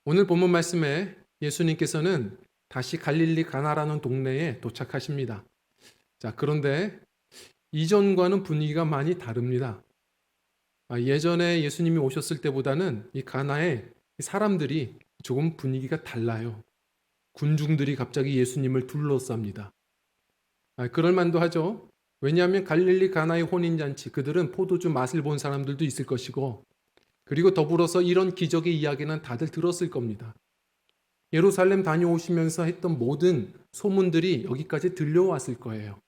오늘 본문 말씀에 예수님께서는 다시 갈릴리 가나라는 동네에 도착하십니다. 자, 그런데 이전과는 분위기가 많이 다릅니다. 예전에 예수님이 오셨을 때보다는 이 가나에 사람들이 조금 분위기가 달라요. 군중들이 갑자기 예수님을 둘러쌉니다. 그럴 만도 하죠. 왜냐하면 갈릴리 가나의 혼인잔치, 그들은 포도주 맛을 본 사람들도 있을 것이고, 그리고 더불어서 이런 기적의 이야기는 다들 들었을 겁니다. 예루살렘 다녀오시면서 했던 모든 소문들이 여기까지 들려왔을 거예요.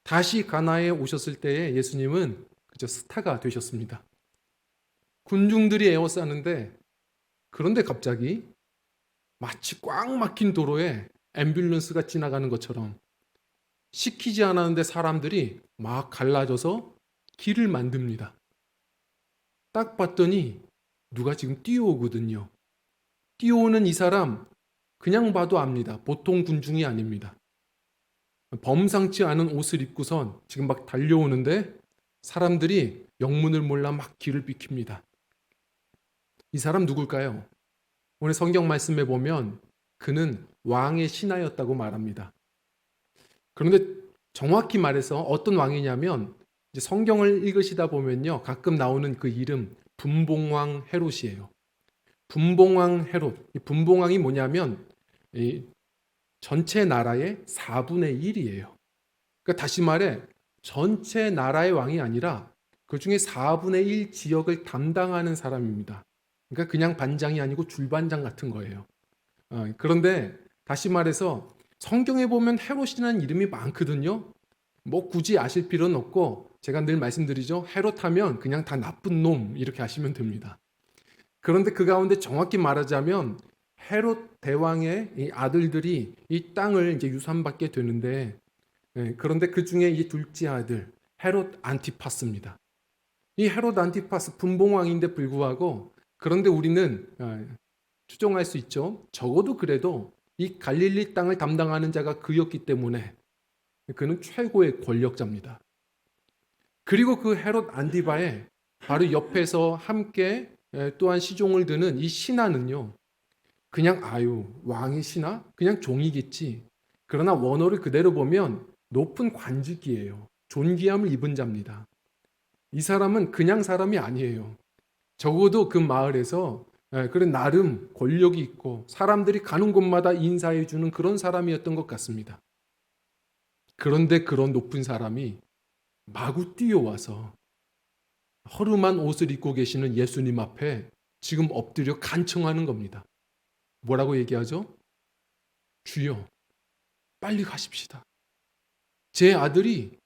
다시 가나에 오셨을 때에 예수님은 그저 스타가 되셨습니다. 군중들이 에워싸는데, 그런데 갑자기 마치 꽉 막힌 도로에 앰뷸런스가 지나가는 것처럼 시키지 않았는데 사람들이 막 갈라져서 길을 만듭니다. 딱 봤더니 누가 지금 뛰어오거든요. 뛰어오는 이 사람 그냥 봐도 압니다. 보통 군중이 아닙니다. 범상치 않은 옷을 입고선 지금 막 달려오는데 사람들이 영문을 몰라 막 길을 비킵니다. 이 사람 누굴까요? 오늘 성경 말씀에 보면 그는 왕의 신하였다고 말합니다. 그런데 정확히 말해서 어떤 왕이냐면 이제 성경을 읽으시다 보면요. 가끔 나오는 그 이름 분봉왕 헤롯이에요. 분봉왕 헤롯. 이 분봉왕이 뭐냐면 이 전체 나라의 4분의 1이에요. 그러니까 다시 말해 전체 나라의 왕이 아니라 그 중에 4분의 1 지역을 담당하는 사람입니다. 그러니까 그냥 반장이 아니고 줄반장 같은 거예요. 그런데 다시 말해서 성경에 보면 헤롯이라는 이름이 많거든요. 뭐 굳이 아실 필요는 없고 제가 늘 말씀드리죠. 헤롯 하면 그냥 다 나쁜 놈 이렇게 아시면 됩니다. 그런데 그 가운데 정확히 말하자면 헤롯 대왕의 이 아들들이 이 땅을 이제 유산받게 되는데 그런데 그 중에 이 둘째 아들 헤롯 안티파스입니다. 이 헤롯 안티파스 분봉왕인데 불구하고 그런데 우리는 추정할 수 있죠. 적어도 그래도 이 갈릴리 땅을 담당하는 자가 그였기 때문에 그는 최고의 권력자입니다. 그리고 그 헤롯 안디바의 바로 옆에서 함께 또한 시종을 드는 이 신하는요. 그냥 왕의 신하? 그냥 종이겠지. 그러나 원어를 그대로 보면 높은 관직이에요. 존귀함을 입은 자입니다. 이 사람은 그냥 사람이 아니에요. 적어도 그 마을에서 그런 나름 권력이 있고 사람들이 가는 곳마다 인사해 주는 그런 사람이었던 것 같습니다. 그런데 그런 높은 사람이 마구 뛰어와서 허름한 옷을 입고 계시는 예수님 앞에 지금 엎드려 간청하는 겁니다. 뭐라고 얘기하죠? 주여, 빨리 가십시다. 제 아들이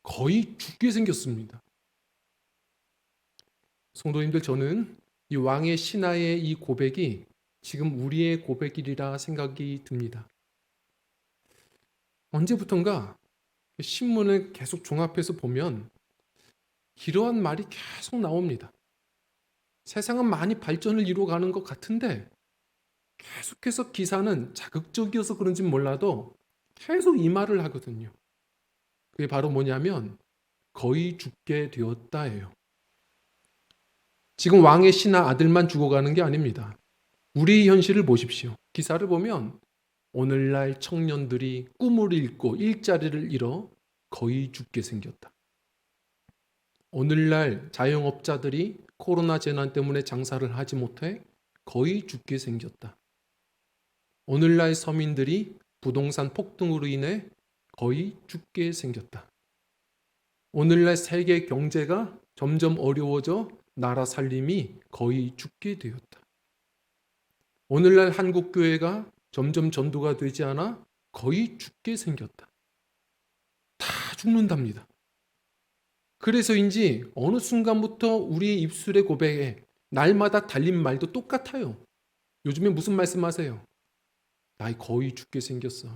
거의 죽게 생겼습니다. 성도님들, 저는 이 왕의 신하의 이 고백이 지금 우리의 고백이라 생각이 듭니다. 언제부턴가 신문을 계속 종합해서 보면 이러한 말이 계속 나옵니다. 세상은 많이 발전을 이루어가는 것 같은데 계속해서 기사는 자극적이어서 그런지 몰라도 계속 이 말을 하거든요. 그게 바로 뭐냐면 거의 죽게 되었다예요. 지금 왕의 신하 아들만 죽어가는 게 아닙니다. 우리 현실을 보십시오. 기사를 보면 오늘날 청년들이 꿈을 잃고 일자리를 잃어 거의 죽게 생겼다. 오늘날 자영업자들이 코로나 재난 때문에 장사를 하지 못해 거의 죽게 생겼다. 오늘날 서민들이 부동산 폭등으로 인해 거의 죽게 생겼다. 오늘날 세계 경제가 점점 어려워져 나라 살림이 거의 죽게 되었다. 오늘날 한국 교회가 점점 전도가 되지 않아 거의 죽게 생겼다. 다 죽는답니다. 그래서인지 어느 순간부터 우리의 입술의 고백에 날마다 달린 말도 똑같아요. 요즘에 무슨 말씀하세요? 나 거의 죽게 생겼어.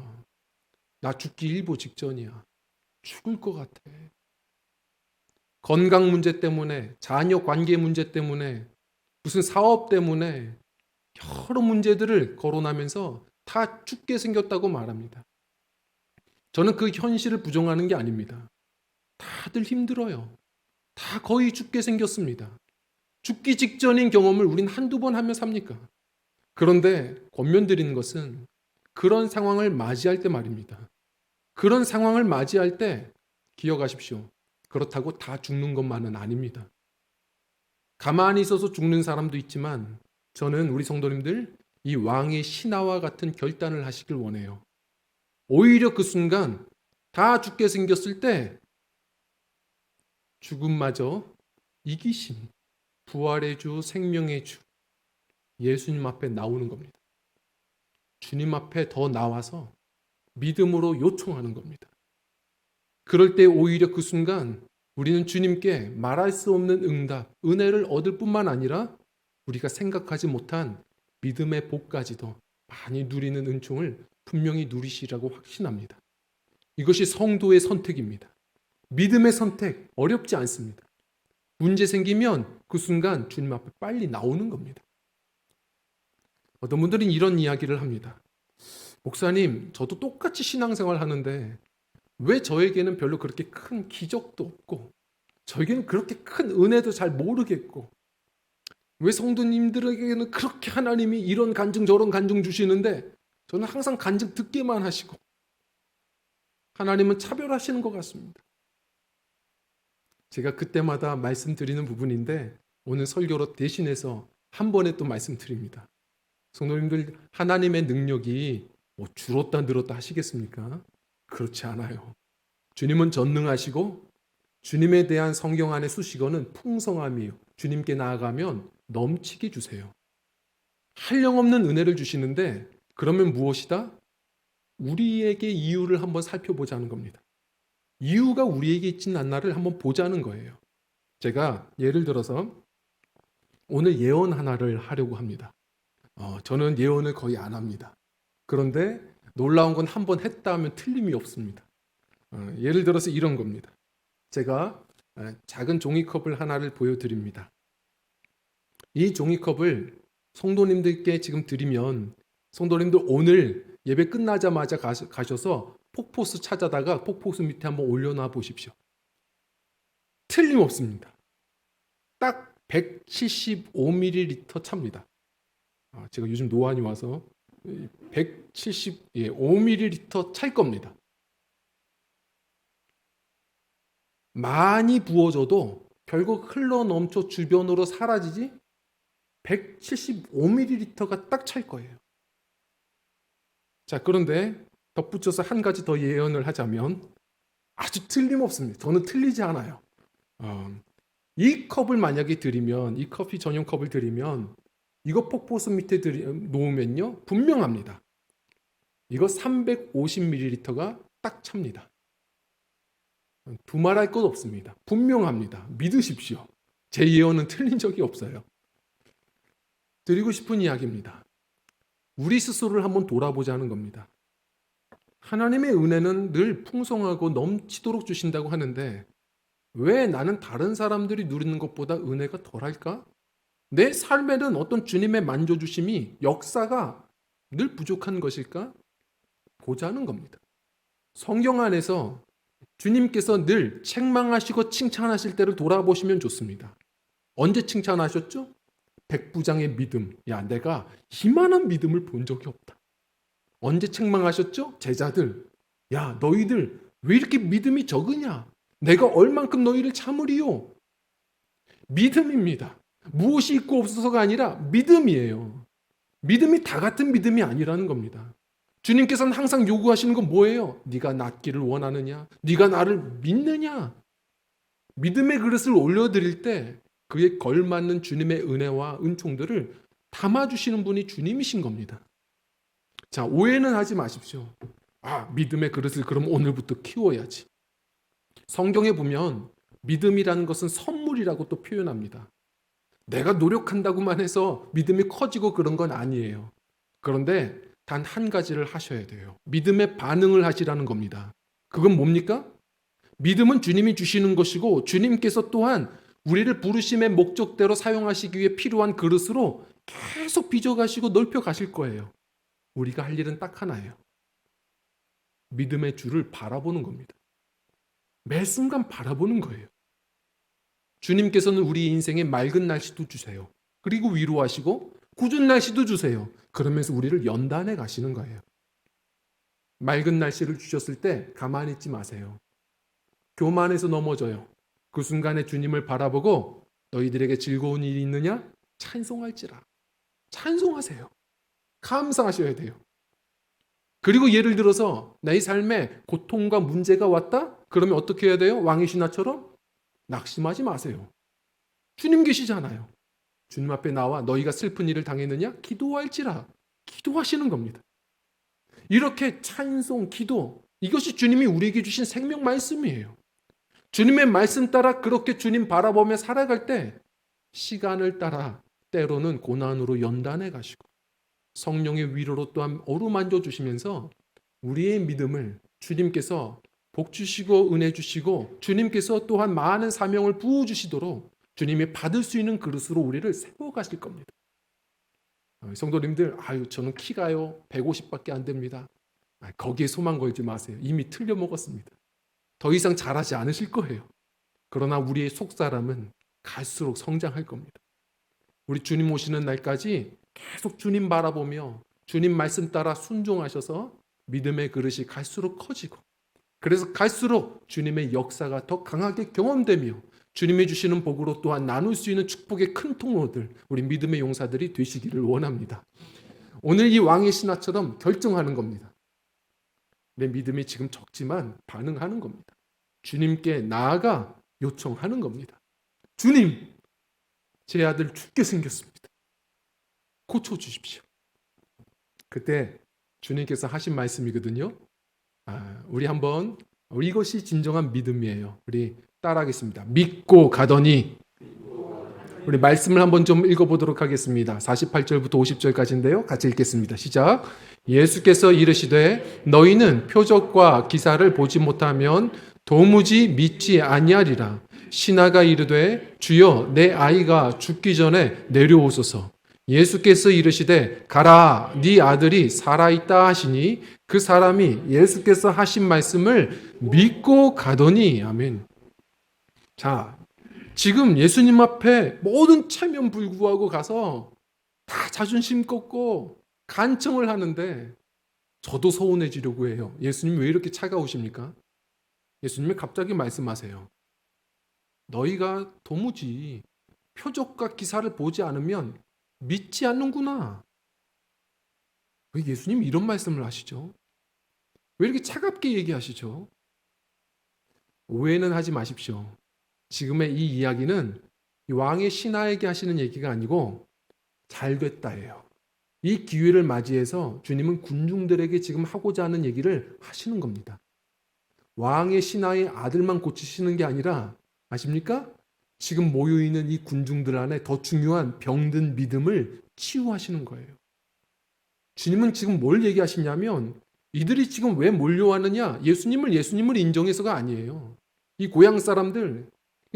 나 죽기 일보 직전이야. 죽을 것 같아. 건강 문제 때문에, 자녀 관계 문제 때문에, 무슨 사업 때문에 여러 문제들을 거론하면서 다 죽게 생겼다고 말합니다. 저는 그 현실을 부정하는 게 아닙니다. 다들 힘들어요. 다 거의 죽게 생겼습니다. 죽기 직전인 경험을 우린 한두 번 하며 삽니까? 그런데 권면드리는 것은 그런 상황을 맞이할 때 말입니다. 그런 상황을 맞이할 때 기억하십시오. 그렇다고 다 죽는 것만은 아닙니다. 가만히 있어서 죽는 사람도 있지만 저는 우리 성도님들 이 왕의 신하와 같은 결단을 하시길 원해요. 오히려 그 순간 다 죽게 생겼을 때 죽음마저 이기심, 부활의 주, 생명의 주 예수님 앞에 나오는 겁니다. 주님 앞에 더 나와서 믿음으로 요청하는 겁니다. 그럴 때 오히려 그 순간 우리는 주님께 말할 수 없는 응답, 은혜를 얻을 뿐만 아니라 우리가 생각하지 못한 믿음의 복까지도 많이 누리는 은총을 분명히 누리시라고 확신합니다. 이것이 성도의 선택입니다. 믿음의 선택, 어렵지 않습니다. 문제 생기면 그 순간 주님 앞에 빨리 나오는 겁니다. 어떤 분들은 이런 이야기를 합니다. 목사님, 저도 똑같이 신앙생활 하는데 왜 저에게는 별로 그렇게 큰 기적도 없고 저에게는 그렇게 큰 은혜도 잘 모르겠고 왜 성도님들에게는 그렇게 하나님이 이런 간증 저런 간증 주시는데 저는 항상 간증 듣기만 하시고 하나님은 차별하시는 것 같습니다. 제가 그때마다 말씀드리는 부분인데 오늘 설교로 대신해서 한 번에 또 말씀드립니다. 성도님들, 하나님의 능력이 뭐 줄었다 늘었다 하시겠습니까? 그렇지 않아요. 주님은 전능하시고 주님에 대한 성경 안의 수식어는 풍성함이에요. 주님께 나아가면 넘치게 주세요. 한량없는 은혜를 주시는데 그러면 무엇이다? 우리에게 이유를 한번 살펴보자는 겁니다. 이유가 우리에게 있진 않나를 한번 보자는 거예요. 제가 예를 들어서 오늘 예언 하나를 하려고 합니다. 저는 예언을 거의 안 합니다. 그런데 놀라운 건 한 번 했다 하면 틀림이 없습니다. 예를 들어서 이런 겁니다. 제가 작은 종이컵을 하나를 보여드립니다. 이 종이컵을 성도님들께 지금 드리면 성도님들 오늘 예배 끝나자마자 가셔서 폭포수 찾아다가 폭포수 밑에 한번 올려놔 보십시오. 틀림없습니다. 딱 175ml 찹니다. 제가 요즘 노안이 와서 175ml 찰 겁니다. 많이 부어져도 결국 흘러 넘쳐 주변으로 사라지지 175ml가 딱 찰 거예요. 자, 그런데 덧붙여서 한 가지 더 예언을 하자면 아주 틀림없습니다. 저는 틀리지 않아요. 이 컵을 만약에 드리면, 이 커피 전용 컵을 드리면 이거 폭포수 밑에 놓으면요 분명합니다. 이거 350ml가 딱 찹니다. 두말할 것 없습니다. 분명합니다. 믿으십시오. 제 예언은 틀린 적이 없어요. 드리고 싶은 이야기입니다. 우리 스스로를 한번 돌아보자는 겁니다. 하나님의 은혜는 늘 풍성하고 넘치도록 주신다고 하는데 왜 나는 다른 사람들이 누리는 것보다 은혜가 덜할까? 내 삶에는 어떤 주님의 만져주심이 역사가 늘 부족한 것일까? 보자는 겁니다. 성경 안에서 주님께서 늘 책망하시고 칭찬하실 때를 돌아보시면 좋습니다. 언제 칭찬하셨죠? 백부장의 믿음. 야, 내가 이만한 믿음을 본 적이 없다. 언제 책망하셨죠? 제자들. 야, 너희들 왜 이렇게 믿음이 적으냐? 내가 얼만큼 너희를 참으리요? 믿음입니다. 무엇이 있고 없어서가 아니라 믿음이에요. 믿음이 다 같은 믿음이 아니라는 겁니다. 주님께서는 항상 요구하시는 건 뭐예요? 네가 낫기를 원하느냐? 네가 나를 믿느냐? 믿음의 그릇을 올려드릴 때 그에 걸맞는 주님의 은혜와 은총들을 담아주시는 분이 주님이신 겁니다. 자, 오해는 하지 마십시오. 믿음의 그릇을 그럼 오늘부터 키워야지. 성경에 보면 믿음이라는 것은 선물이라고 또 표현합니다. 내가 노력한다고만 해서 믿음이 커지고 그런 건 아니에요. 그런데 단 한 가지를 하셔야 돼요. 믿음의 반응을 하시라는 겁니다. 그건 뭡니까? 믿음은 주님이 주시는 것이고 주님께서 또한 우리를 부르심의 목적대로 사용하시기 위해 필요한 그릇으로 계속 빚어가시고 넓혀가실 거예요. 우리가 할 일은 딱 하나예요. 믿음의 주를 바라보는 겁니다. 매 순간 바라보는 거예요. 주님께서는 우리 인생에 맑은 날씨도 주세요. 그리고 위로하시고 굳은 날씨도 주세요. 그러면서 우리를 연단해 가시는 거예요. 맑은 날씨를 주셨을 때 가만히 있지 마세요. 교만해서 넘어져요. 그 순간에 주님을 바라보고 너희들에게 즐거운 일이 있느냐? 찬송할지라. 찬송하세요. 감사하셔야 돼요. 그리고 예를 들어서 내 삶에 고통과 문제가 왔다? 그러면 어떻게 해야 돼요? 왕의 신하처럼 낙심하지 마세요. 주님 계시잖아요. 주님 앞에 나와 너희가 슬픈 일을 당했느냐? 기도할지라. 기도하시는 겁니다. 이렇게 찬송, 기도, 이것이 주님이 우리에게 주신 생명 말씀이에요. 주님의 말씀 따라 그렇게 주님 바라보며 살아갈 때 시간을 따라 때로는 고난으로 연단해 가시고 성령의 위로로 또한 어루만져 주시면서 우리의 믿음을 주님께서 복 주시고 은혜 주시고 주님께서 또한 많은 사명을 부어 주시도록 주님이 받을 수 있는 그릇으로 우리를 세워 가실 겁니다. 성도님들, 저는 키가요 150밖에 안 됩니다. 거기에 소망 걸지 마세요. 이미 틀려 먹었습니다. 더 이상 잘하지 않으실 거예요. 그러나 우리의 속사람은 갈수록 성장할 겁니다. 우리 주님 오시는 날까지 계속 주님 바라보며 주님 말씀 따라 순종하셔서 믿음의 그릇이 갈수록 커지고, 그래서 갈수록 주님의 역사가 더 강하게 경험되며 주님이 주시는 복으로 또한 나눌 수 있는 축복의 큰 통로들, 우리 믿음의 용사들이 되시기를 원합니다. 오늘 이 왕의 신하처럼 결정하는 겁니다. 내 믿음이 지금 적지만 반응하는 겁니다. 주님께 나아가 요청하는 겁니다. 주님, 제 아들 죽게 생겼습니다. 고쳐주십시오. 그때 주님께서 하신 말씀이거든요. 우리 이것이 진정한 믿음이에요. 우리 따라하겠습니다. 믿고 가더니, 우리 말씀을 한번 좀 읽어보도록 하겠습니다. 48절부터 50절까지인데요. 같이 읽겠습니다. 시작. 예수께서 이르시되 너희는 표적과 기사를 보지 못하면 도무지 믿지 아니하리라. 신하가 이르되 주여 내 아이가 죽기 전에 내려오소서. 예수께서 이르시되 가라 네 아들이 살아있다 하시니 그 사람이 예수께서 하신 말씀을 믿고 가더니. 아멘. 자, 지금 예수님 앞에 모든 체면 불구하고 가서 다 자존심 꺾고 간청을 하는데 저도 서운해지려고 해요. 예수님 왜 이렇게 차가우십니까? 예수님이 갑자기 말씀하세요. 너희가 도무지 표적과 기사를 보지 않으면 믿지 않는구나. 왜 예수님 이런 말씀을 하시죠? 왜 이렇게 차갑게 얘기하시죠? 오해는 하지 마십시오. 지금의 이 이야기는 왕의 신하에게 하시는 얘기가 아니고 잘됐다예요. 이 기회를 맞이해서 주님은 군중들에게 지금 하고자 하는 얘기를 하시는 겁니다. 왕의 신하의 아들만 고치시는 게 아니라 아십니까? 지금 모여있는 이 군중들 안에 더 중요한 병든 믿음을 치유하시는 거예요. 주님은 지금 뭘 얘기하시냐면 이들이 지금 왜 몰려왔느냐? 예수님을 인정해서가 아니에요. 이 고향 사람들,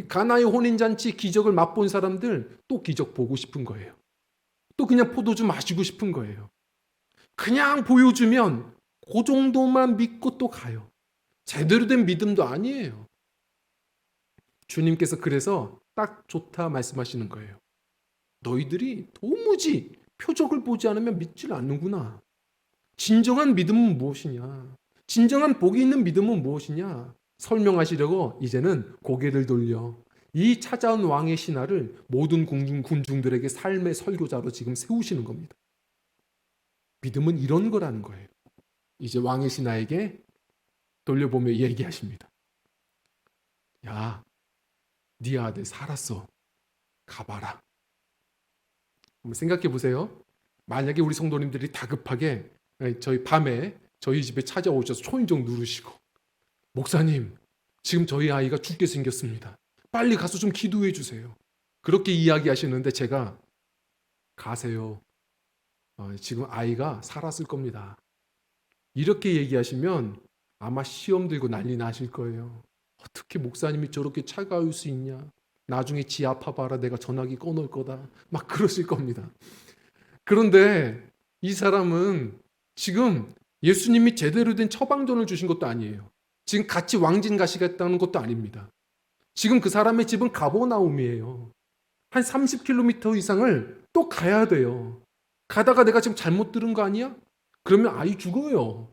가나의 혼인잔치 기적을 맛본 사람들 또 기적 보고 싶은 거예요. 또 그냥 포도주 마시고 싶은 거예요. 그냥 보여주면 그 정도만 믿고 또 가요. 제대로 된 믿음도 아니에요. 주님께서 그래서 딱 좋다 말씀하시는 거예요. 너희들이 도무지 표적을 보지 않으면 믿질 않는구나. 진정한 믿음은 무엇이냐? 진정한 복이 있는 믿음은 무엇이냐? 설명하시려고 이제는 고개를 돌려 이 찾아온 왕의 신하를 모든 군중들에게 삶의 설교자로 지금 세우시는 겁니다. 믿음은 이런 거라는 거예요. 이제 왕의 신하에게 돌려보며 얘기하십니다. 야, 네 아들 살았어. 가봐라. 한번 생각해 보세요. 만약에 우리 성도님들이 다급하게 저희 밤에 저희 집에 찾아오셔서 초인종 누르시고 목사님, 지금 저희 아이가 죽게 생겼습니다. 빨리 가서 좀 기도해 주세요. 그렇게 이야기하시는데 제가 가세요. 지금 아이가 살았을 겁니다. 이렇게 얘기하시면 아마 시험 들고 난리 나실 거예요. 어떻게 목사님이 저렇게 차가울 수 있냐? 나중에 지 아파봐라 내가 전화기 꺼놓을 거다. 막 그러실 겁니다. 그런데 이 사람은 지금 예수님이 제대로 된 처방전을 주신 것도 아니에요. 지금 같이 왕진 가시겠다는 것도 아닙니다. 지금 그 사람의 집은 가버나움이에요. 한 30km 이상을 또 가야 돼요. 가다가 내가 지금 잘못 들은 거 아니야? 그러면 아이 죽어요.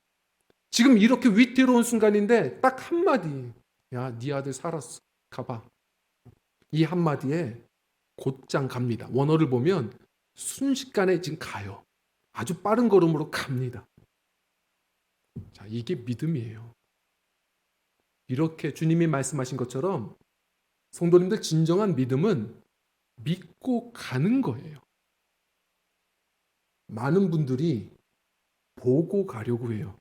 지금 이렇게 위태로운 순간인데 딱 한마디, 야, 네 아들 살았어. 가봐. 이 한마디에 곧장 갑니다. 원어를 보면 순식간에 지금 가요. 아주 빠른 걸음으로 갑니다. 자, 이게 믿음이에요. 이렇게 주님이 말씀하신 것처럼 성도님들, 진정한 믿음은 믿고 가는 거예요. 많은 분들이 보고 가려고 해요.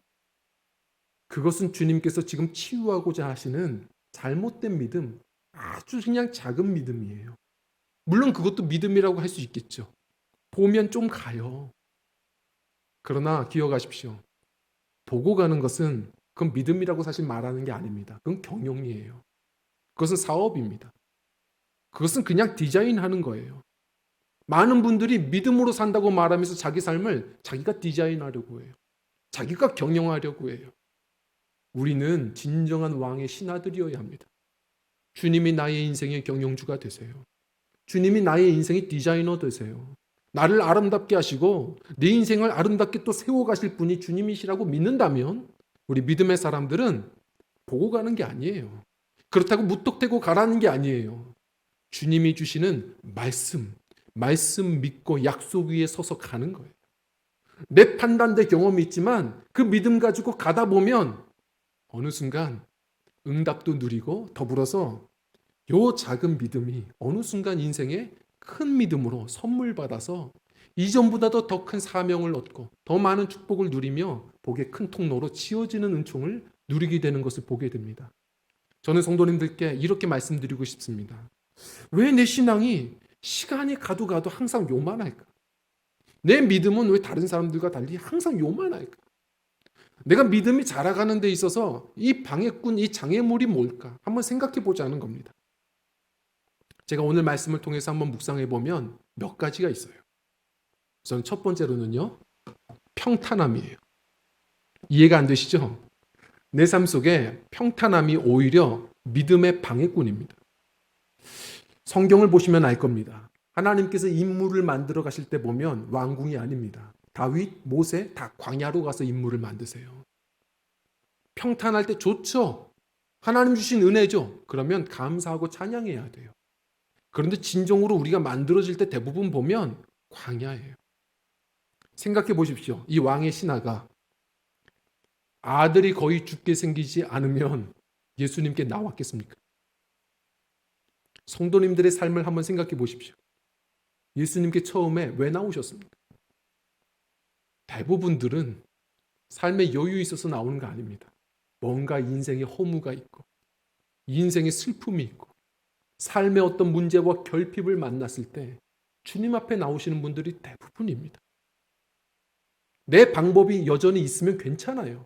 그것은 주님께서 지금 치유하고자 하시는 잘못된 믿음, 아주 그냥 작은 믿음이에요. 물론 그것도 믿음이라고 할 수 있겠죠. 보면 좀 가요. 그러나 기억하십시오. 보고 가는 것은 그건 믿음이라고 사실 말하는 게 아닙니다. 그건 경영이에요. 그것은 사업입니다. 그것은 그냥 디자인하는 거예요. 많은 분들이 믿음으로 산다고 말하면서 자기 삶을 자기가 디자인하려고 해요. 자기가 경영하려고 해요. 우리는 진정한 왕의 신하들이어야 합니다. 주님이 나의 인생의 경영주가 되세요. 주님이 나의 인생의 디자이너 되세요. 나를 아름답게 하시고 내 인생을 아름답게 또 세워가실 분이 주님이시라고 믿는다면 우리 믿음의 사람들은 보고 가는 게 아니에요. 그렇다고 무턱대고 가라는 게 아니에요. 주님이 주시는 말씀 믿고 약속 위에 서서 가는 거예요. 내 판단대 경험이 있지만 그 믿음 가지고 가다 보면 어느 순간 응답도 누리고 더불어서 요 작은 믿음이 어느 순간 인생에 큰 믿음으로 선물 받아서 이전보다도 더 큰 사명을 얻고 더 많은 축복을 누리며 복의 큰 통로로 치워지는 은총을 누리게 되는 것을 보게 됩니다. 저는 성도님들께 이렇게 말씀드리고 싶습니다. 왜 내 신앙이 시간이 가도 항상 요만할까? 내 믿음은 왜 다른 사람들과 달리 항상 요만할까? 내가 믿음이 자라가는 데 있어서 이 방해꾼, 이 장애물이 뭘까? 한번 생각해 보자는 겁니다. 제가 오늘 말씀을 통해서 한번 묵상해 보면 몇 가지가 있어요. 우선 첫 번째로는요, 평탄함이에요. 이해가 안 되시죠? 내 삶 속에 평탄함이 오히려 믿음의 방해꾼입니다. 성경을 보시면 알 겁니다. 하나님께서 인물을 만들어 가실 때 보면 왕궁이 아닙니다. 다윗, 모세 다 광야로 가서 인물을 만드세요. 평탄할 때 좋죠. 하나님 주신 은혜죠. 그러면 감사하고 찬양해야 돼요. 그런데 진정으로 우리가 만들어질 때 대부분 보면 광야예요. 생각해 보십시오. 이 왕의 신하가 아들이 거의 죽게 생기지 않으면 예수님께 나왔겠습니까? 성도님들의 삶을 한번 생각해 보십시오. 예수님께 처음에 왜 나오셨습니까? 대부분들은 삶에 여유 있어서 나오는 거 아닙니다. 뭔가 인생에 허무가 있고 인생에 슬픔이 있고 삶의 어떤 문제와 결핍을 만났을 때 주님 앞에 나오시는 분들이 대부분입니다. 내 방법이 여전히 있으면 괜찮아요.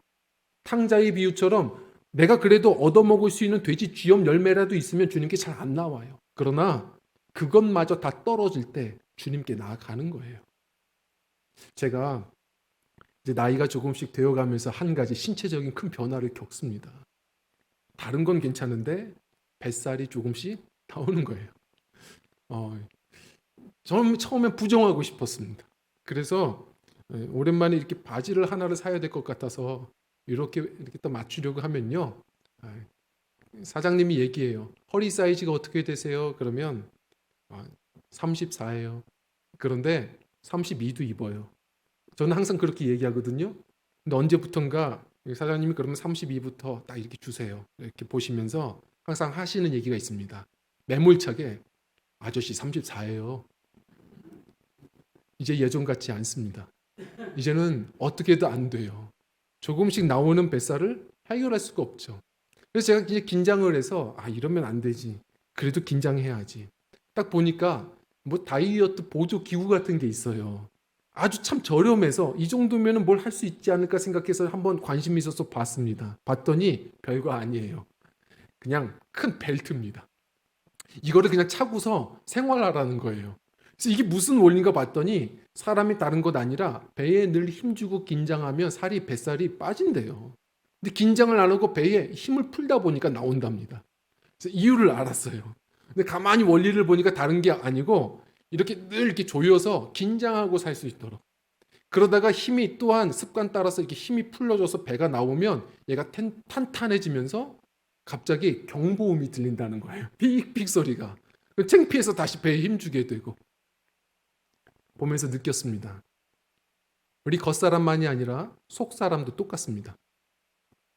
탕자의 비유처럼 내가 그래도 얻어먹을 수 있는 돼지 쥐염 열매라도 있으면 주님께 잘 안 나와요. 그러나 그것마저 다 떨어질 때 주님께 나아가는 거예요. 제가 이제 나이가 조금씩 되어가면서 한 가지 신체적인 큰 변화를 겪습니다. 다른 건 괜찮은데 뱃살이 조금씩 나오는 거예요. 저는 처음엔 부정하고 싶었습니다. 그래서 오랜만에 이렇게 바지를 하나를 사야 될 것 같아서 이렇게 또 맞추려고 하면요, 사장님이 얘기해요. 허리 사이즈가 어떻게 되세요? 그러면 34예요. 그런데 32도 입어요. 저는 항상 그렇게 얘기하거든요. 근데 언제부턴가 사장님이 그러면 32부터 딱 이렇게 주세요. 이렇게 보시면서 항상 하시는 얘기가 있습니다. 매몰차게 아저씨 34예요. 이제 예전 같지 않습니다. 이제는 어떻게 해도 안 돼요. 조금씩 나오는 뱃살을 해결할 수가 없죠. 그래서 제가 이제 긴장을 해서 이러면 안 되지. 그래도 긴장해야지. 딱 보니까 뭐 다이어트 보조 기구 같은 게 있어요. 아주 참 저렴해서 이 정도면 뭘 할 수 있지 않을까 생각해서 한번 관심이 있어서 봤습니다. 봤더니 별거 아니에요. 그냥 큰 벨트입니다. 이거를 그냥 차고서 생활하라는 거예요. 그래서 이게 무슨 원리인가 봤더니 사람이 다른 것 아니라 배에 늘 힘주고 긴장하면 뱃살이 빠진대요. 근데 긴장을 안 하고 배에 힘을 풀다 보니까 나온답니다. 그래서 이유를 알았어요. 근데 가만히 원리를 보니까 다른 게 아니고 이렇게 늘 이렇게 조여서 긴장하고 살 수 있도록. 그러다가 힘이 또한 습관 따라서 이렇게 힘이 풀려져서 배가 나오면 얘가 탄탄해지면서 갑자기 경보음이 들린다는 거예요. 삑삑 소리가. 창피해서 다시 배에 힘주게 되고. 보면서 느꼈습니다. 우리 겉사람만이 아니라 속사람도 똑같습니다.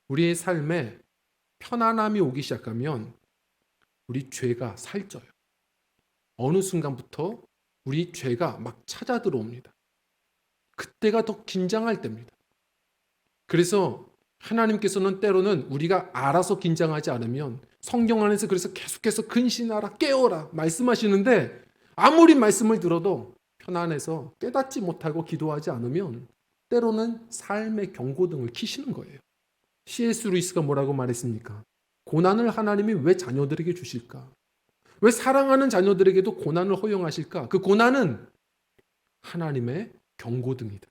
우리의 삶에 편안함이 오기 시작하면 우리 죄가 살쪄요. 어느 순간부터 우리 죄가 막 찾아 들어옵니다. 그때가 더 긴장할 때입니다. 그래서 하나님께서는 때로는 우리가 알아서 긴장하지 않으면 성경 안에서 그래서 계속해서 근신하라 깨어라 말씀하시는데 아무리 말씀을 들어도 편안해서 깨닫지 못하고 기도하지 않으면 때로는 삶의 경고등을 켜시는 거예요. C.S. 루이스가 뭐라고 말했습니까? 고난을 하나님이 왜 자녀들에게 주실까? 왜 사랑하는 자녀들에게도 고난을 허용하실까? 그 고난은 하나님의 경고등이다.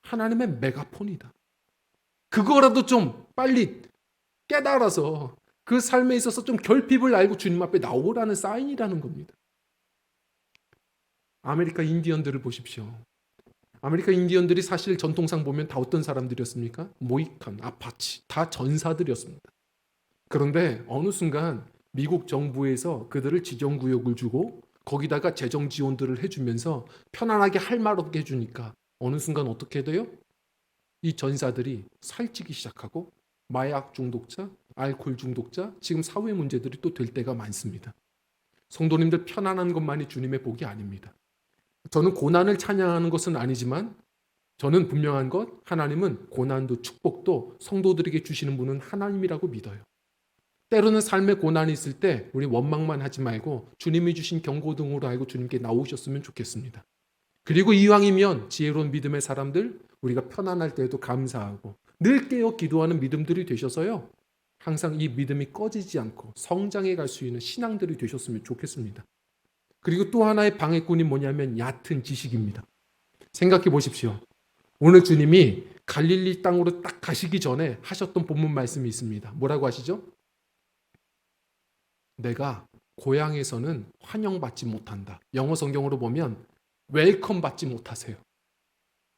하나님의 메가폰이다. 그거라도 좀 빨리 깨달아서 그 삶에 있어서 좀 결핍을 알고 주님 앞에 나오라는 사인이라는 겁니다. 아메리카 인디언들을 보십시오. 아메리카 인디언들이 사실 전통상 보면 다 어떤 사람들이었습니까? 모이칸, 아파치, 다 전사들이었습니다. 그런데 어느 순간 미국 정부에서 그들을 지정구역을 주고 거기다가 재정 지원들을 해주면서 편안하게 할 말 없게 해주니까 어느 순간 어떻게 돼요? 이 전사들이 살찌기 시작하고 마약 중독자, 알코올 중독자, 지금 사회 문제들이 또 될 때가 많습니다. 성도님들 편안한 것만이 주님의 복이 아닙니다. 저는 고난을 찬양하는 것은 아니지만 저는 분명한 것, 하나님은 고난도 축복도 성도들에게 주시는 분은 하나님이라고 믿어요. 때로는 삶의 고난이 있을 때 우리 원망만 하지 말고 주님이 주신 경고등으로 알고 주님께 나오셨으면 좋겠습니다. 그리고 이왕이면 지혜로운 믿음의 사람들, 우리가 편안할 때에도 감사하고 늘 깨어 기도하는 믿음들이 되셔서요. 항상 이 믿음이 꺼지지 않고 성장해 갈 수 있는 신앙들이 되셨으면 좋겠습니다. 그리고 또 하나의 방해꾼이 뭐냐면 얕은 지식입니다. 생각해 보십시오. 오늘 주님이 갈릴리 땅으로 딱 가시기 전에 하셨던 본문 말씀이 있습니다. 뭐라고 하시죠? 내가 고향에서는 환영받지 못한다. 영어 성경으로 보면 웰컴 받지 못하세요.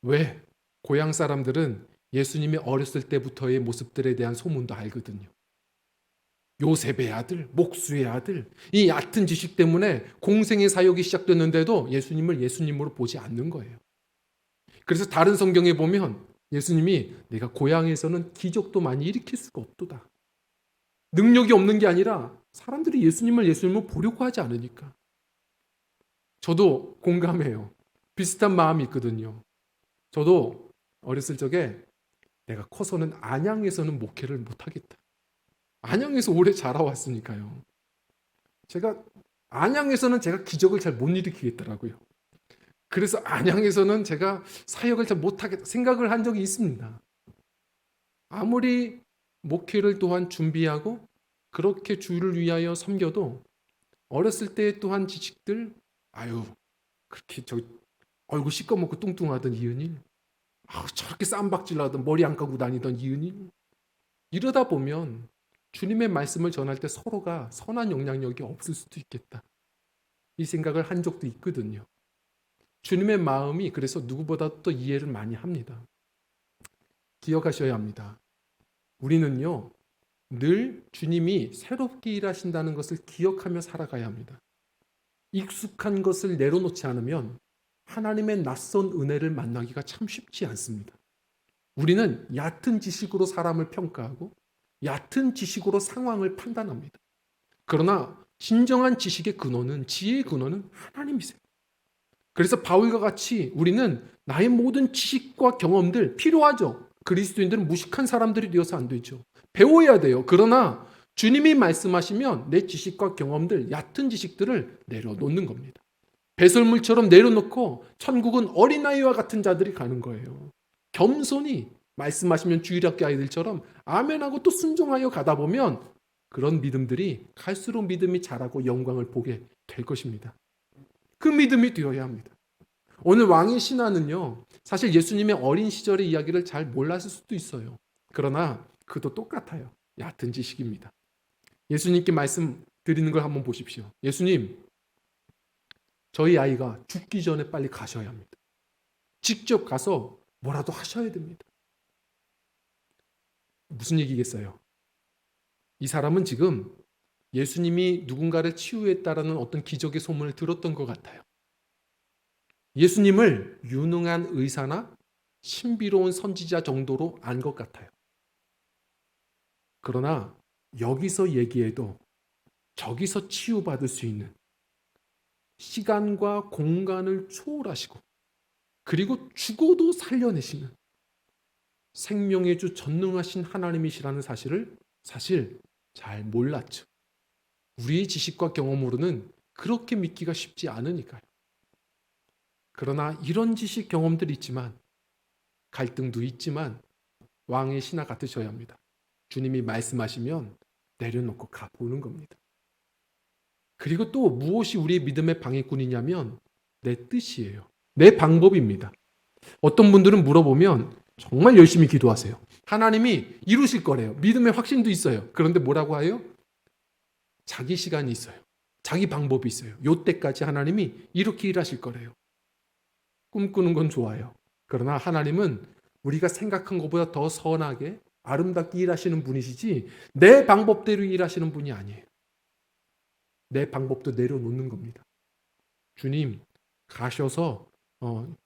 왜? 고향 사람들은 예수님이 어렸을 때부터의 모습들에 대한 소문도 알거든요. 요셉의 아들, 목수의 아들, 이 얕은 지식 때문에 공생의 사역이 시작됐는데도 예수님을 예수님으로 보지 않는 거예요. 그래서 다른 성경에 보면 예수님이 내가 고향에서는 기적도 많이 일으킬 수가 없도다. 능력이 없는 게 아니라 사람들이 예수님을 예수님으로 보려고 하지 않으니까. 저도 공감해요. 비슷한 마음이 있거든요. 저도 어렸을 적에 내가 커서는 안양에서는 목회를 못하겠다. 안양에서 오래 자라왔으니까요. 안양에서는 제가 기적을 잘 못 일으키겠더라고요. 그래서 안양에서는 제가 사역을 잘 못하겠다 생각을 한 적이 있습니다. 아무리 목회를 또한 준비하고 그렇게 주를 위하여 섬겨도 어렸을 때 또한 지식들 그렇게 얼굴 시꺼멓고 뚱뚱하던 이은일, 저렇게 쌈박질 하던 머리 안 감고 다니던 이은일, 이러다 보면 주님의 말씀을 전할 때 서로가 선한 영향력이 없을 수도 있겠다. 이 생각을 한 적도 있거든요. 주님의 마음이 그래서 누구보다 또 이해를 많이 합니다. 기억하셔야 합니다. 우리는요, 늘 주님이 새롭게 일하신다는 것을 기억하며 살아가야 합니다. 익숙한 것을 내려놓지 않으면 하나님의 낯선 은혜를 만나기가 참 쉽지 않습니다. 우리는 얕은 지식으로 사람을 평가하고 얕은 지식으로 상황을 판단합니다. 그러나 진정한 지식의 근원은, 지혜의 근원은 하나님이세요. 그래서 바울과 같이 우리는 나의 모든 지식과 경험들 필요하죠. 그리스도인들은 무식한 사람들이 되어서 안 되죠. 배워야 돼요. 그러나 주님이 말씀하시면 내 지식과 경험들, 얕은 지식들을 내려놓는 겁니다. 배설물처럼 내려놓고 천국은 어린아이와 같은 자들이 가는 거예요. 겸손히 말씀하시면 주일학교 아이들처럼 아멘하고 또 순종하여 가다 보면 그런 믿음들이 갈수록 믿음이 자라고 영광을 보게 될 것입니다. 그 믿음이 되어야 합니다. 오늘 왕의 신하는요, 사실 예수님의 어린 시절의 이야기를 잘 몰랐을 수도 있어요. 그러나 그도 똑같아요. 얕은 지식입니다. 예수님께 말씀 드리는 걸 한번 보십시오. 예수님, 저희 아이가 죽기 전에 빨리 가셔야 합니다. 직접 가서 뭐라도 하셔야 됩니다. 무슨 얘기겠어요? 이 사람은 지금 예수님이 누군가를 치유했다라는 어떤 기적의 소문을 들었던 것 같아요. 예수님을 유능한 의사나 신비로운 선지자 정도로 안 것 같아요. 그러나 여기서 얘기해도 저기서 치유받을 수 있는 시간과 공간을 초월하시고 그리고 죽어도 살려내시는 생명의 주 전능하신 하나님이시라는 사실을 사실 잘 몰랐죠. 우리의 지식과 경험으로는 그렇게 믿기가 쉽지 않으니까요. 그러나 이런 지식 경험들이 있지만 갈등도 있지만 왕의 신하 같으셔야 합니다. 주님이 말씀하시면 내려놓고 가보는 겁니다. 그리고 또 무엇이 우리의 믿음의 방해꾼이냐면 내 뜻이에요. 내 방법입니다. 어떤 분들은 물어보면 정말 열심히 기도하세요. 하나님이 이루실 거래요. 믿음의 확신도 있어요. 그런데 뭐라고 해요? 자기 시간이 있어요. 자기 방법이 있어요. 요때까지 하나님이 이렇게 일하실 거래요. 꿈꾸는 건 좋아요. 그러나 하나님은 우리가 생각한 것보다 더 선하게 아름답게 일하시는 분이시지 내 방법대로 일하시는 분이 아니에요. 내 방법도 내려놓는 겁니다. 주님 가셔서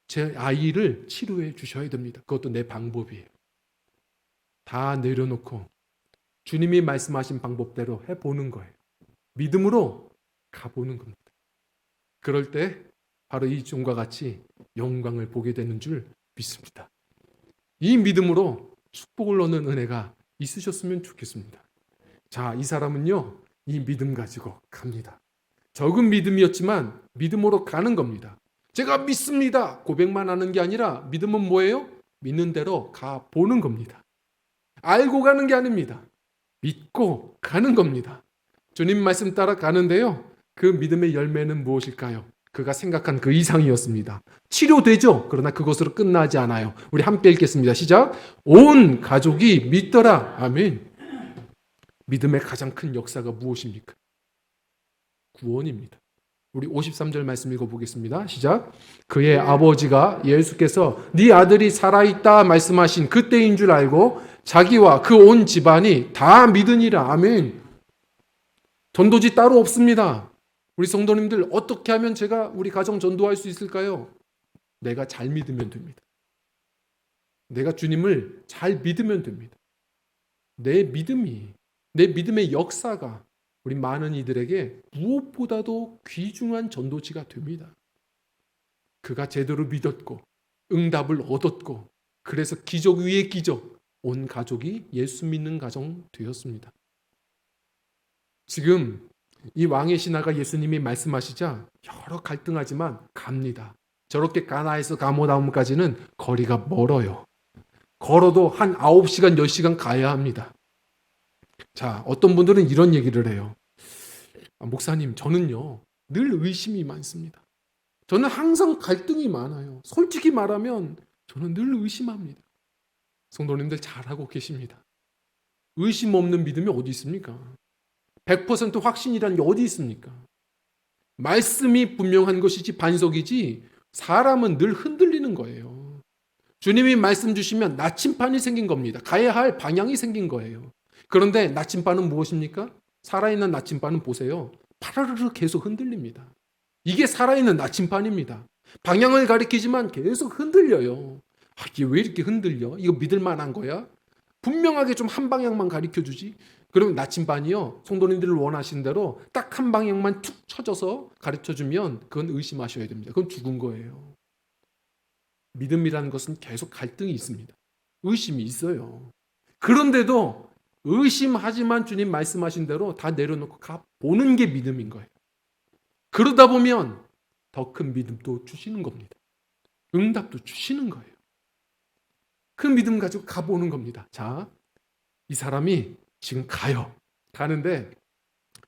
제 아이를 치료해 주셔야 됩니다. 그것도 내 방법이에요. 다 내려놓고 주님이 말씀하신 방법대로 해보는 거예요. 믿음으로 가보는 겁니다. 그럴 때 바로 이 종과 같이 영광을 보게 되는 줄 믿습니다. 이 믿음으로 축복을 얻는 은혜가 있으셨으면 좋겠습니다. 자, 이 사람은요, 이 믿음 가지고 갑니다. 적은 믿음이었지만 믿음으로 가는 겁니다. 제가 믿습니다. 고백만 하는 게 아니라 믿음은 뭐예요? 믿는 대로 가보는 겁니다. 알고 가는 게 아닙니다. 믿고 가는 겁니다. 주님 말씀 따라 가는데요. 그 믿음의 열매는 무엇일까요? 그가 생각한 그 이상이었습니다. 치료되죠? 그러나 그것으로 끝나지 않아요. 우리 함께 읽겠습니다. 시작. 온 가족이 믿더라. 아멘. 믿음의 가장 큰 역사가 무엇입니까? 구원입니다. 우리 53절 말씀 읽어보겠습니다. 시작. 그의 아버지가 예수께서 네 아들이 살아있다 말씀하신 그때인 줄 알고 자기와 그 온 집안이 다 믿으니라. 아멘. 전도지 따로 없습니다. 우리 성도님들 어떻게 하면 제가 우리 가정 전도할 수 있을까요? 내가 잘 믿으면 됩니다. 내가 주님을 잘 믿으면 됩니다. 내 믿음의 역사가 우리 많은 이들에게 무엇보다도 귀중한 전도지가 됩니다. 그가 제대로 믿었고 응답을 얻었고 그래서 기적 위에 기적, 온 가족이 예수 믿는 가정 되었습니다. 지금 이 왕의 신하가 예수님이 말씀하시자 여러 갈등하지만 갑니다. 저렇게 가나에서 가모나움까지는 거리가 멀어요. 걸어도 한 9시간, 10시간 가야 합니다. 자, 어떤 분들은 이런 얘기를 해요. 목사님, 저는요, 늘 의심이 많습니다. 저는 항상 갈등이 많아요. 솔직히 말하면 저는 늘 의심합니다. 성도님들 잘하고 계십니다. 의심 없는 믿음이 어디 있습니까? 100% 확신이라는 게 어디 있습니까? 말씀이 분명한 것이지 반석이지 사람은 늘 흔들리는 거예요. 주님이 말씀 주시면 나침반이 생긴 겁니다. 가야 할 방향이 생긴 거예요. 그런데 나침반은 무엇입니까? 살아있는 나침반은 보세요. 파라르르 계속 흔들립니다. 이게 살아있는 나침반입니다. 방향을 가리키지만 계속 흔들려요. 이게 왜 이렇게 흔들려? 이거 믿을 만한 거야? 분명하게 좀 한 방향만 가리켜주지. 그러면 나침반이요. 성도님들을 원하신 대로 딱 한 방향만 툭 쳐져서 가르쳐주면 그건 의심하셔야 됩니다. 그건 죽은 거예요. 믿음이라는 것은 계속 갈등이 있습니다. 의심이 있어요. 그런데도 의심하지만 주님 말씀하신 대로 다 내려놓고 가보는 게 믿음인 거예요. 그러다 보면 더 큰 믿음도 주시는 겁니다. 응답도 주시는 거예요. 그 믿음 가지고 가보는 겁니다. 자, 이 사람이 지금 가요. 가는데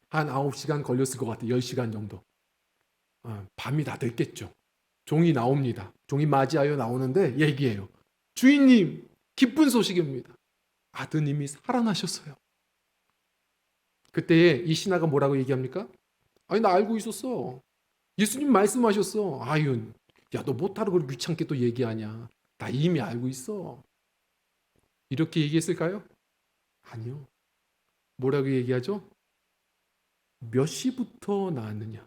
한 9시간 걸렸을 것 같아요. 10시간 정도. 밤이 다 됐겠죠. 종이 나옵니다. 종이 맞이하여 나오는데 얘기해요. 주인님, 기쁜 소식입니다. 아드님이 살아나셨어요. 그때 이 신하가 뭐라고 얘기합니까? 아니, 나 알고 있었어. 예수님 말씀하셨어. 아유, 야, 너 못하러 그걸 귀찮게 또 얘기하냐. 나 이미 알고 있어. 이렇게 얘기했을까요? 아니요. 뭐라고 얘기하죠? 몇 시부터 나왔느냐?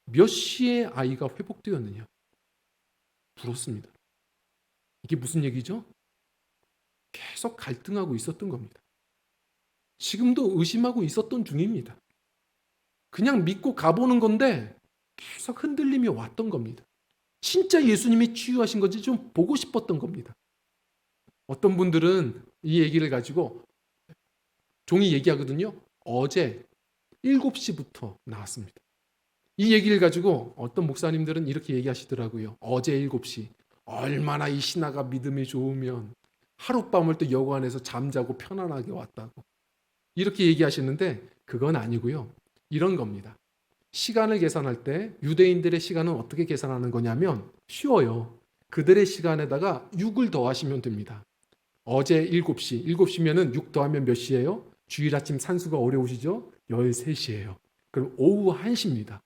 몇 시에 아이가 회복되었느냐? 물었습니다. 이게 무슨 얘기죠? 계속 갈등하고 있었던 겁니다. 지금도 의심하고 있었던 중입니다. 그냥 믿고 가보는 건데 계속 흔들림이 왔던 겁니다. 진짜 예수님이 치유하신 건지 좀 보고 싶었던 겁니다. 어떤 분들은 이 얘기를 가지고 종이 얘기하거든요. 어제 7시부터 나왔습니다. 이 얘기를 가지고 어떤 목사님들은 이렇게 얘기하시더라고요. 어제 7시. 얼마나 이 신하가 믿음이 좋으면 하룻밤을 또 여관에서 잠자고 편안하게 왔다고. 이렇게 얘기하시는데 그건 아니고요. 이런 겁니다. 시간을 계산할 때 유대인들의 시간은 어떻게 계산하는 거냐면 쉬워요. 그들의 시간에다가 6을 더하시면 됩니다. 어제 7시, 7시면은 6 더하면 몇 시예요? 주일 아침 산수가 어려우시죠? 13시예요. 그럼 오후 1시입니다.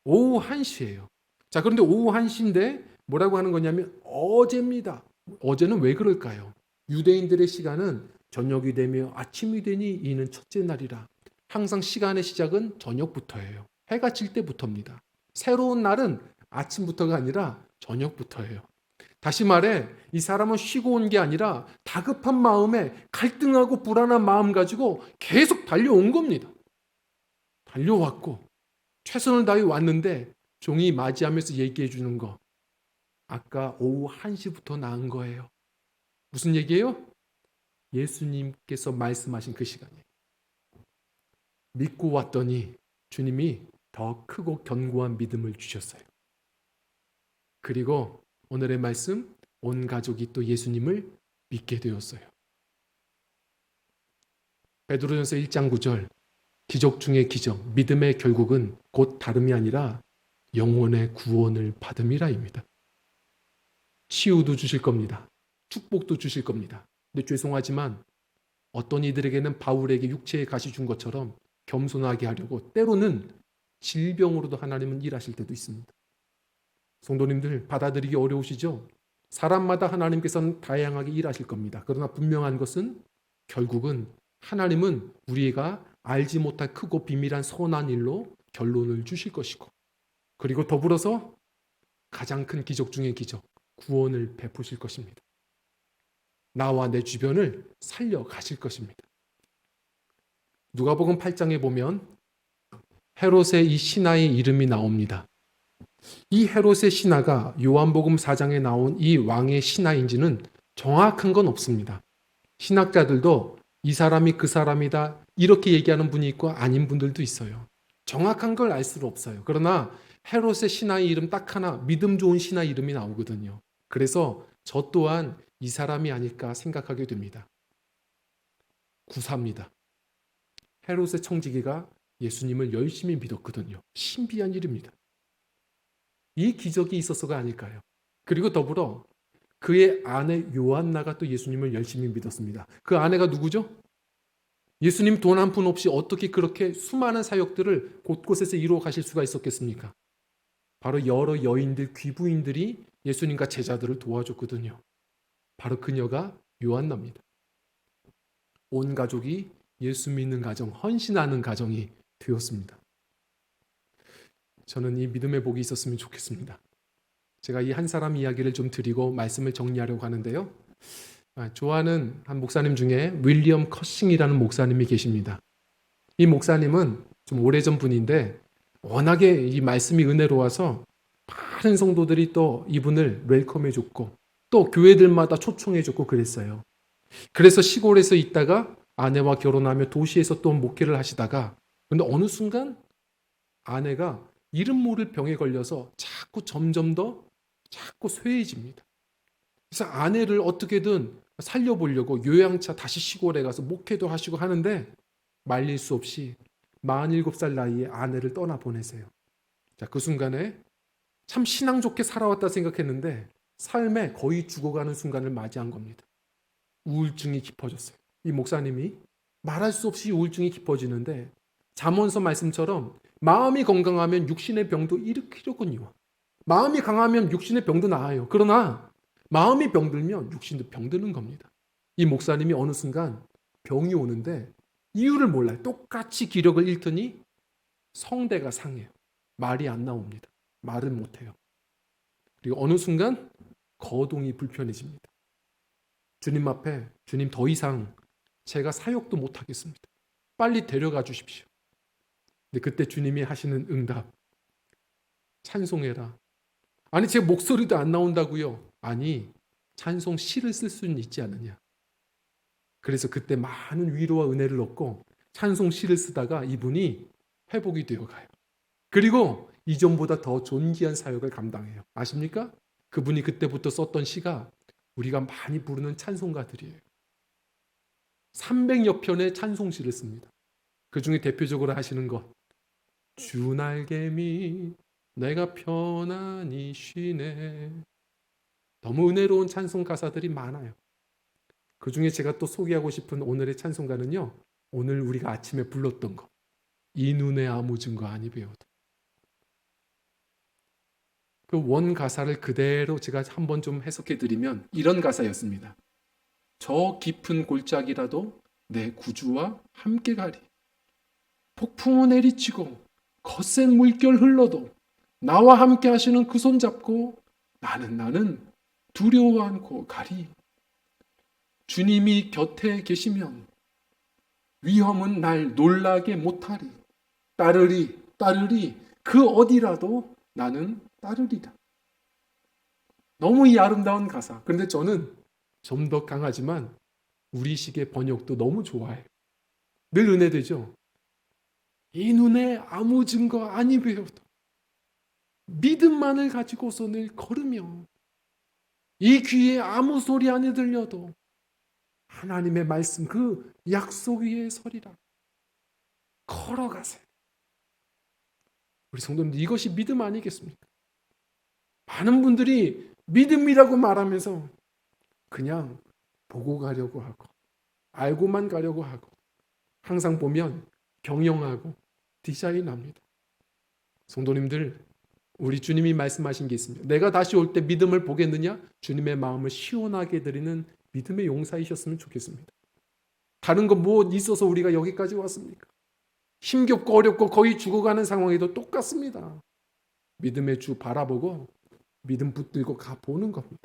오후 1시예요. 자, 그런데 오후 1시인데 뭐라고 하는 거냐면 어제입니다. 어제는 왜 그럴까요? 유대인들의 시간은 저녁이 되며 아침이 되니 이는 첫째 날이라. 항상 시간의 시작은 저녁부터예요. 해가 질 때부터입니다. 새로운 날은 아침부터가 아니라 저녁부터예요. 다시 말해 이 사람은 쉬고 온 게 아니라 다급한 마음에 갈등하고 불안한 마음 가지고 계속 달려온 겁니다. 달려왔고 최선을 다해 왔는데 종이 맞이하면서 얘기해 주는 거 아까 오후 1시부터 나은 거예요. 무슨 얘기예요? 예수님께서 말씀하신 그 시간이에요. 믿고 왔더니 주님이 더 크고 견고한 믿음을 주셨어요. 그리고 오늘의 말씀, 온 가족이 또 예수님을 믿게 되었어요. 베드로전서 1장 9절, 기적 중의 기적, 믿음의 결국은 곧 다름이 아니라 영혼의 구원을 받음이라입니다. 치유도 주실 겁니다. 축복도 주실 겁니다. 근데 죄송하지만 어떤 이들에게는 바울에게 육체의 가시 준 것처럼 겸손하게 하려고 때로는 질병으로도 하나님은 일하실 때도 있습니다. 성도님들 받아들이기 어려우시죠? 사람마다 하나님께서는 다양하게 일하실 겁니다. 그러나 분명한 것은 결국은 하나님은 우리가 알지 못할 크고 비밀한 선한 일로 결론을 주실 것이고 그리고 더불어서 가장 큰 기적 중의 기적, 구원을 베푸실 것입니다. 나와 내 주변을 살려가실 것입니다. 누가복음 8장에 보면 헤롯의 이 신하의 이름이 나옵니다. 이 헤롯의 신하가 요한복음 4장에 나온 이 왕의 신하인지는 정확한 건 없습니다. 신학자들도 이 사람이 그 사람이다 이렇게 얘기하는 분이 있고 아닌 분들도 있어요. 정확한 걸 알 수는 없어요. 그러나 헤롯의 신하의 이름 딱 하나 믿음 좋은 신하 이름이 나오거든요. 그래서 저 또한 이 사람이 아닐까 생각하게 됩니다. 구사입니다. 헤롯의 청지기가 예수님을 열심히 믿었거든요. 신비한 일입니다. 이 기적이 있어서가 아닐까요? 그리고 더불어 그의 아내 요한나가 또 예수님을 열심히 믿었습니다. 그 아내가 누구죠? 예수님 돈 한 푼 없이 어떻게 그렇게 수많은 사역들을 곳곳에서 이루어 가실 수가 있었겠습니까? 바로 여러 여인들, 귀부인들이 예수님과 제자들을 도와줬거든요. 바로 그녀가 요한나입니다. 온 가족이 예수 믿는 가정, 헌신하는 가정이 되었습니다. 저는 이 믿음의 복이 있었으면 좋겠습니다. 제가 이 한 사람 이야기를 좀 드리고 말씀을 정리하려고 하는데요. 좋아하는 한 목사님 중에 윌리엄 커싱이라는 목사님이 계십니다. 이 목사님은 좀 오래전 분인데 워낙에 이 말씀이 은혜로워서 많은 성도들이 또 이분을 웰컴해 줬고 또 교회들마다 초청해 줬고 그랬어요. 그래서 시골에서 있다가 아내와 결혼하며 도시에서 또 목회를 하시다가 근데 어느 순간 아내가 이름 모를 병에 걸려서 점점 더 쇠해집니다. 그래서 아내를 어떻게든 살려보려고 요양차 다시 시골에 가서 목회도 하시고 하는데 말릴 수 없이 47살 나이에 아내를 떠나보내세요. 자, 그 순간에 참 신앙 좋게 살아왔다 생각했는데 삶에 거의 죽어가는 순간을 맞이한 겁니다. 우울증이 깊어졌어요. 이 목사님이 말할 수 없이 우울증이 깊어지는데 잠언서 말씀처럼 마음이 건강하면 육신의 병도 일으키려거니와 마음이 강하면 육신의 병도 나아요. 그러나 마음이 병들면 육신도 병드는 겁니다. 이 목사님이 어느 순간 병이 오는데 이유를 몰라요. 똑같이 기력을 잃더니 성대가 상해요. 말이 안 나옵니다. 말을 못해요. 그리고 어느 순간 거동이 불편해집니다. 주님 앞에, 주님 더 이상 제가 사역도 못하겠습니다. 빨리 데려가 주십시오. 근데 그때 주님이 하시는 응답, 찬송해라. 아니 제 목소리도 안 나온다고요. 아니 찬송 시를 쓸 수는 있지 않느냐. 그래서 그때 많은 위로와 은혜를 얻고 찬송 시를 쓰다가 이분이 회복이 되어가요. 그리고 이전보다 더 존귀한 사역을 감당해요. 아십니까? 그분이 그때부터 썼던 시가 우리가 많이 부르는 찬송가들이에요. 300여 편의 찬송시를 씁니다. 그 중에 대표적으로 하시는 것, 주 날개미 내가 편안히 쉬네. 너무 은혜로운 찬송 가사들이 많아요. 그 중에 제가 또 소개하고 싶은 오늘의 찬송가는요, 오늘 우리가 아침에 불렀던 것, 이 눈에 아무 증거 아니 배워도. 그 원 가사를 그대로 제가 한번 좀 해석해 드리면 이런 가사였습니다. 저 깊은 골짜기라도 내 구주와 함께 가리. 폭풍은 내리치고 거센 물결 흘러도 나와 함께 하시는 그 손 잡고 나는 두려워 않고 가리. 주님이 곁에 계시면 위험은 날 놀라게 못하리. 따르리 그 어디라도 나는 따르리다. 너무 이 아름다운 가사. 그런데 저는 좀 더 강하지만 우리식의 번역도 너무 좋아해요. 늘 은혜되죠. 이 눈에 아무 증거 아니 배워도 믿음만을 가지고서 늘 걸으며 이 귀에 아무 소리 안 들려도 하나님의 말씀 그 약속 위에 서리라. 걸어가세요. 우리 성도님들 이것이 믿음 아니겠습니까? 많은 분들이 믿음이라고 말하면서 그냥 보고 가려고 하고 알고만 가려고 하고 항상 보면 경영하고 디자인합니다. 성도님들 우리 주님이 말씀하신 게 있습니다. 내가 다시 올 때 믿음을 보겠느냐? 주님의 마음을 시원하게 드리는 믿음의 용사이셨으면 좋겠습니다. 다른 거 뭐 있어서 우리가 여기까지 왔습니까? 힘겹고 어렵고 거의 죽어가는 상황에도 똑같습니다. 믿음의 주 바라보고 믿음 붙들고 가보는 겁니다.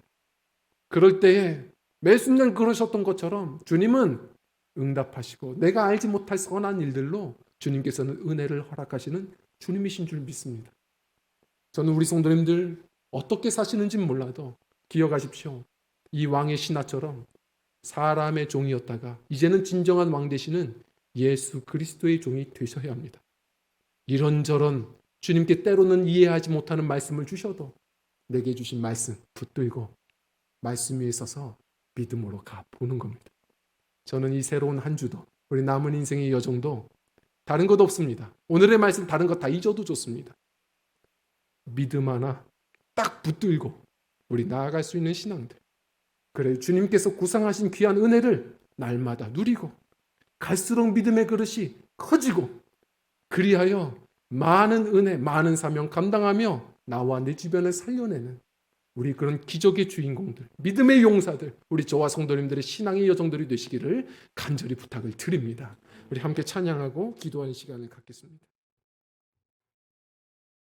그럴 때에 매 순간 그러셨던 것처럼 주님은 응답하시고 내가 알지 못할 선한 일들로 주님께서는 은혜를 허락하시는 주님이신 줄 믿습니다. 저는 우리 성도님들 어떻게 사시는지는 몰라도 기억하십시오. 이 왕의 신하처럼 사람의 종이었다가 이제는 진정한 왕 되시는 예수 그리스도의 종이 되셔야 합니다. 이런저런 주님께 때로는 이해하지 못하는 말씀을 주셔도 내게 주신 말씀 붙들고 말씀 위에 서서 믿음으로 가보는 겁니다. 저는 이 새로운 한 주도 우리 남은 인생의 여정도 다른 것 없습니다. 오늘의 말씀 다른 것 다 잊어도 좋습니다. 믿음 하나 딱 붙들고 우리 나아갈 수 있는 신앙들. 그래 주님께서 구상하신 귀한 은혜를 날마다 누리고 갈수록 믿음의 그릇이 커지고 그리하여 많은 은혜, 많은 사명 감당하며 나와 내 주변을 살려내는 우리 그런 기적의 주인공들, 믿음의 용사들, 우리 저와 성도님들의 신앙의 여정들이 되시기를 간절히 부탁을 드립니다. 우리 함께 찬양하고 기도하는 시간을 갖겠습니다.